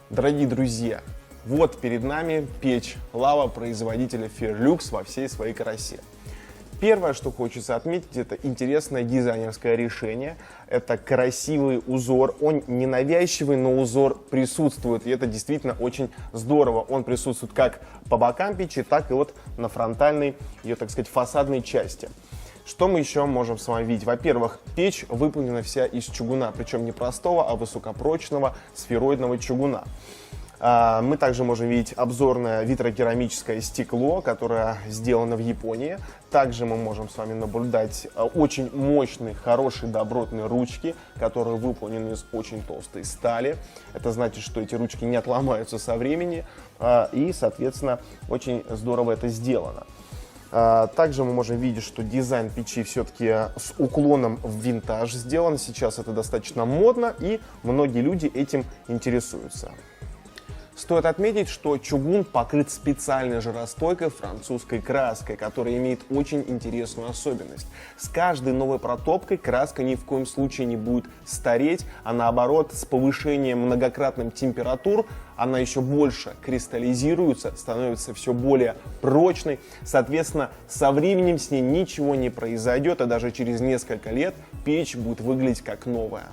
Дорогие друзья, вот перед нами печь Лава производителя Fairlux во всей своей красе. Первое, что хочется отметить, это интересное дизайнерское решение. Это красивый узор. Он не навязчивый, но узор присутствует. И это действительно очень здорово. Он присутствует как по бокам печи, так и вот на фронтальной, ее, так сказать, фасадной части. Что мы еще можем с вами видеть? Во-первых, печь выполнена вся из чугуна, причем не простого, а высокопрочного сфероидного чугуна. Мы также можем видеть обзорное витрокерамическое стекло, которое сделано в Японии. Также мы можем с вами наблюдать очень мощные, хорошие, добротные ручки, которые выполнены из очень толстой стали. Это значит, что эти ручки не отломаются со времени, и, соответственно, очень здорово это сделано. Также мы можем видеть, что дизайн печи все-таки с уклоном в винтаж сделан. Сейчас это достаточно модно, и многие люди этим интересуются. Стоит отметить, что чугун покрыт специальной жаростойкой французской краской, которая имеет очень интересную особенность. С каждой новой протопкой краска ни в коем случае не будет стареть, а наоборот, с повышением многократным температур она еще больше кристаллизируется, становится все более прочной. Соответственно, со временем с ней ничего не произойдет, и даже через несколько лет печь будет выглядеть как новая.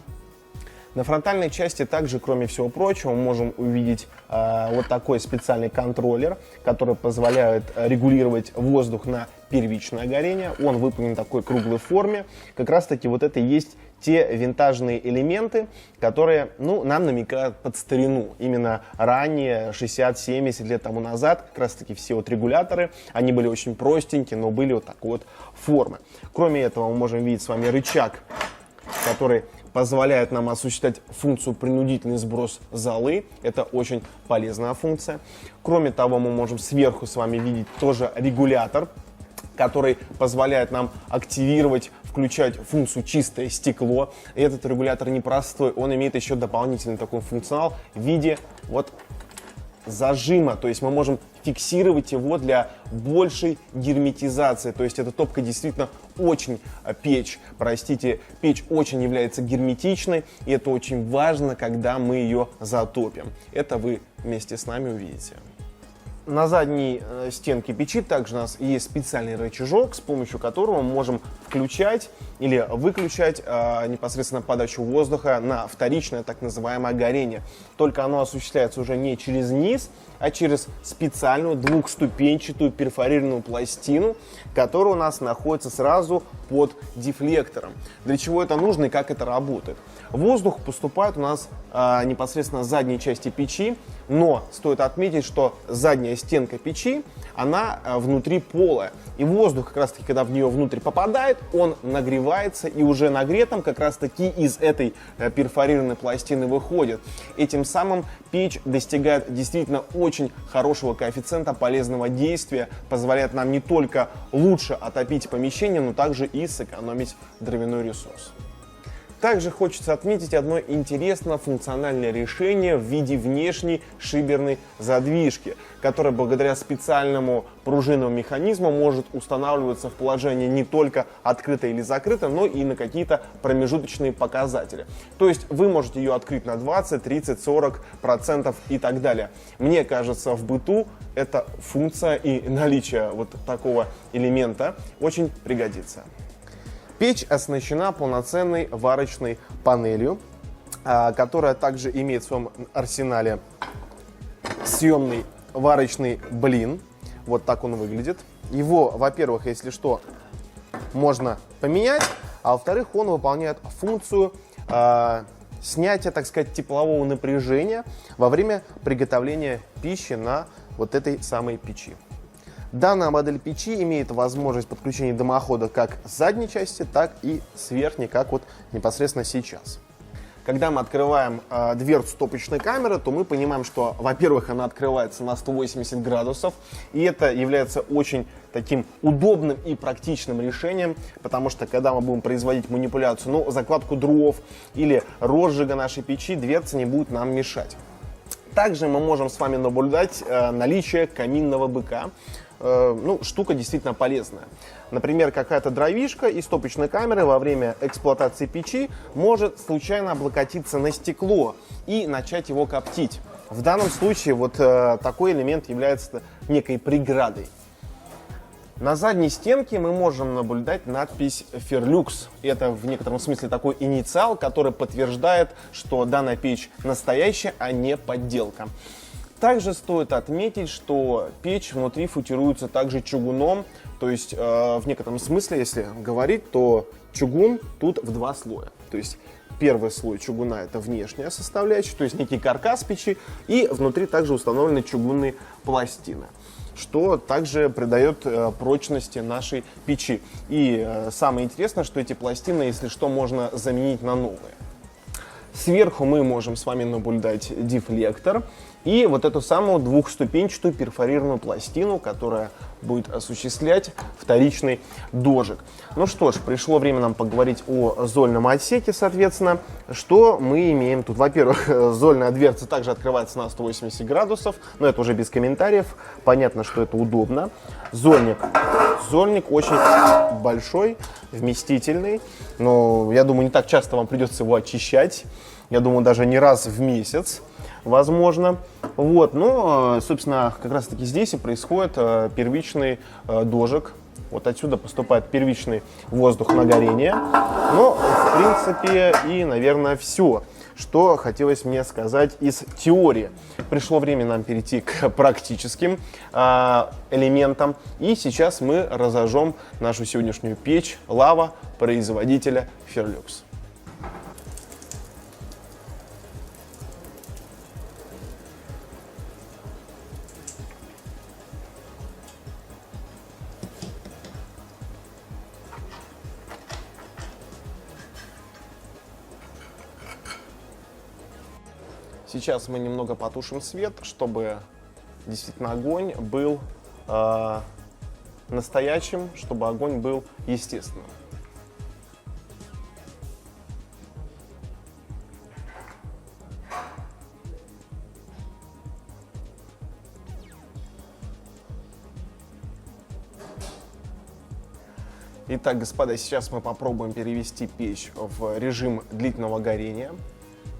На фронтальной части также, кроме всего прочего, мы можем увидеть вот такой специальный контроллер, который позволяет регулировать воздух на первичное горение. Он выполнен в такой круглой форме. Как раз таки вот это и есть те винтажные элементы, которые нам намекают под старину. Именно ранее, 60-70 лет тому назад, как раз таки все вот регуляторы, они были очень простенькие, но были вот такой вот формы. Кроме этого, мы можем видеть с вами рычаг, который позволяет нам осуществлять функцию принудительный сброс золы. Это очень полезная функция. Кроме того, мы можем сверху с вами видеть тоже регулятор, который позволяет нам активировать, включать функцию чистое стекло. И этот регулятор непростой, он имеет еще дополнительный такой функционал в виде вот зажима, то есть мы можем фиксировать его для большей герметизации, то есть эта топка действительно очень печь очень является герметичной, и это очень важно, когда мы ее затопим. Это вы вместе с нами увидите. На задней стенке печи также у нас есть специальный рычажок, с помощью которого мы можем включать или выключать непосредственно подачу воздуха на вторичное так называемое горение. Только оно осуществляется уже не через низ, а через специальную двухступенчатую перфорированную пластину, которая у нас находится сразу под дефлектором. Для чего это нужно и как это работает? Воздух поступает у нас непосредственно с задней части печи, но стоит отметить, что задняя стенка печи, она внутри полая. И воздух, как раз таки, когда в нее внутрь попадает, он нагревается, и уже нагретым как раз таки из этой перфорированной пластины выходит. Этим самым печь достигает действительно очень хорошего коэффициента полезного действия, позволяет нам не только лучше отопить помещение, но также и сэкономить дровяной ресурс. Также хочется отметить одно интересное функциональное решение в виде внешней шиберной задвижки, которая благодаря специальному пружинному механизму может устанавливаться в положении не только открыто или закрыто, но и на какие-то промежуточные показатели. То есть вы можете ее открыть на 20, 30, 40% и так далее. Мне кажется, в быту эта функция и наличие вот такого элемента очень пригодится. Печь оснащена полноценной варочной панелью, которая также имеет в своем арсенале съемный варочный блин. Вот так он выглядит. Его, во-первых, если что, можно поменять, а во-вторых, он выполняет функцию снятия, так сказать, теплового напряжения во время приготовления пищи на вот этой самой печи. Данная модель печи имеет возможность подключения дымохода как с задней части, так и с верхней, как вот непосредственно сейчас. Когда мы открываем дверцу топочной камеры, то мы понимаем, что, во-первых, она открывается на 180 градусов, и это является очень таким удобным и практичным решением, потому что, когда мы будем производить манипуляцию, закладку дров или розжига нашей печи, дверца не будет нам мешать. Также мы можем с вами наблюдать наличие каминного быка. Штука действительно полезная. Например, какая-то дровишка из топочной камеры во время эксплуатации печи может случайно облокотиться на стекло и начать его коптить. В данном случае вот такой элемент является некой преградой. На задней стенке мы можем наблюдать надпись Fairlux. Это в некотором смысле такой инициал, который подтверждает, что данная печь настоящая, а не подделка. Также стоит отметить, что печь внутри футируется также чугуном. То есть в некотором смысле, если говорить, то чугун тут в два слоя. То есть первый слой чугуна — это внешняя составляющая, то есть некий каркас печи, и внутри также установлены чугунные пластины, что также придает прочности нашей печи. И самое интересное, что эти пластины, если что, можно заменить на новые. Сверху мы можем с вами наблюдать дефлектор и вот эту самую двухступенчатую перфорированную пластину, которая будет осуществлять вторичный дожик. Ну что ж, пришло время нам поговорить о зольном отсеке, соответственно. Что мы имеем тут? Во-первых, зольная дверца также открывается на 180 градусов, но это уже без комментариев. Понятно, что это удобно. Зольник очень большой, вместительный, но я думаю, не так часто вам придется его очищать. Я думаю, даже не раз в месяц, возможно. Вот, но, собственно, как раз таки здесь и происходит первичный дожиг. Вот отсюда поступает первичный воздух на горение. Но, в принципе, и, наверное, все, что хотелось мне сказать из теории. Пришло время нам перейти к практическим элементам. И сейчас мы разожжем нашу сегодняшнюю печь лава производителя Fairlux. Сейчас мы немного потушим свет, чтобы действительно огонь был настоящим, чтобы огонь был естественным. Итак, господа, сейчас мы попробуем перевести печь в режим длительного горения,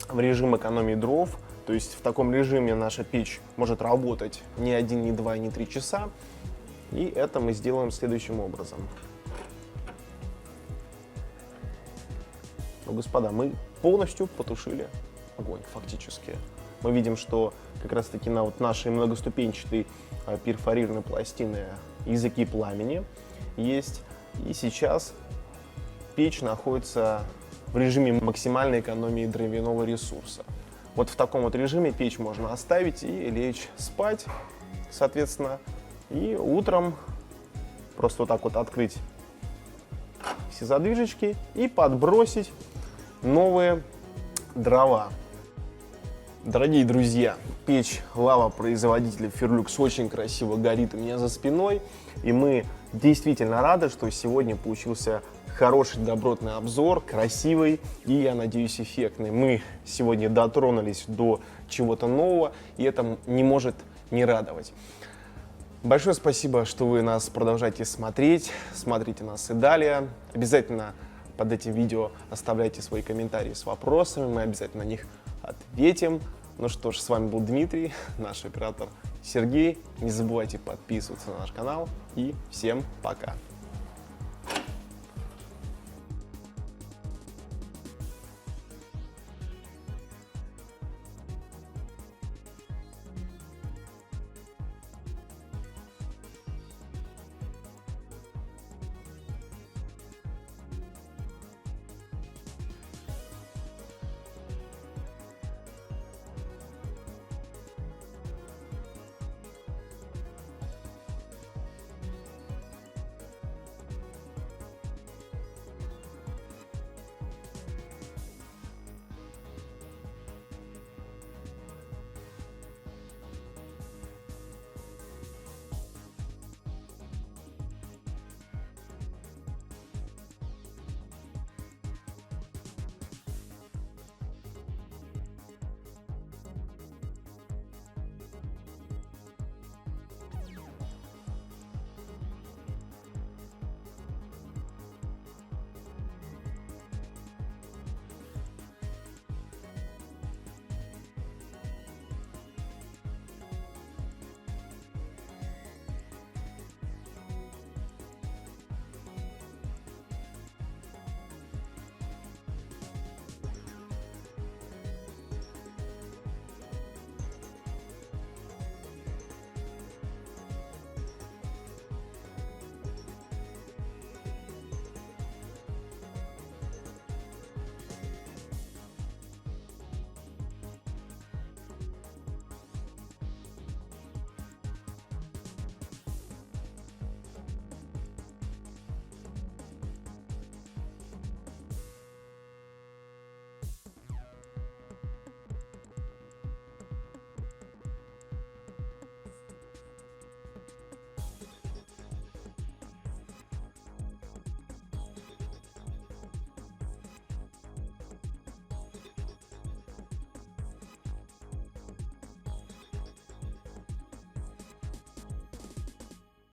в режим экономии дров. То есть в таком режиме наша печь может работать не 1, не 2, не 3 часа. И это мы сделаем следующим образом. Ну, господа, мы полностью потушили огонь фактически. Мы видим, что как раз таки на вот нашей многоступенчатой перфорированной пластины языки пламени есть. И сейчас печь находится в режиме максимальной экономии дровяного ресурса. Вот в таком вот режиме печь можно оставить и лечь спать, соответственно. И утром просто вот так вот открыть все задвижечки и подбросить новые дрова. Дорогие друзья, печь лава производителя Fairlux очень красиво горит у меня за спиной. И мы действительно рады, что сегодня получился хороший, добротный обзор, красивый и, я надеюсь, эффектный. Мы сегодня дотронулись до чего-то нового, и это не может не радовать. Большое спасибо, что вы нас продолжаете смотреть, смотрите нас и далее. Обязательно под этим видео оставляйте свои комментарии с вопросами, мы обязательно на них ответим. Ну что ж, с вами был Дмитрий, наш оператор Сергей. Не забывайте подписываться на наш канал и всем пока!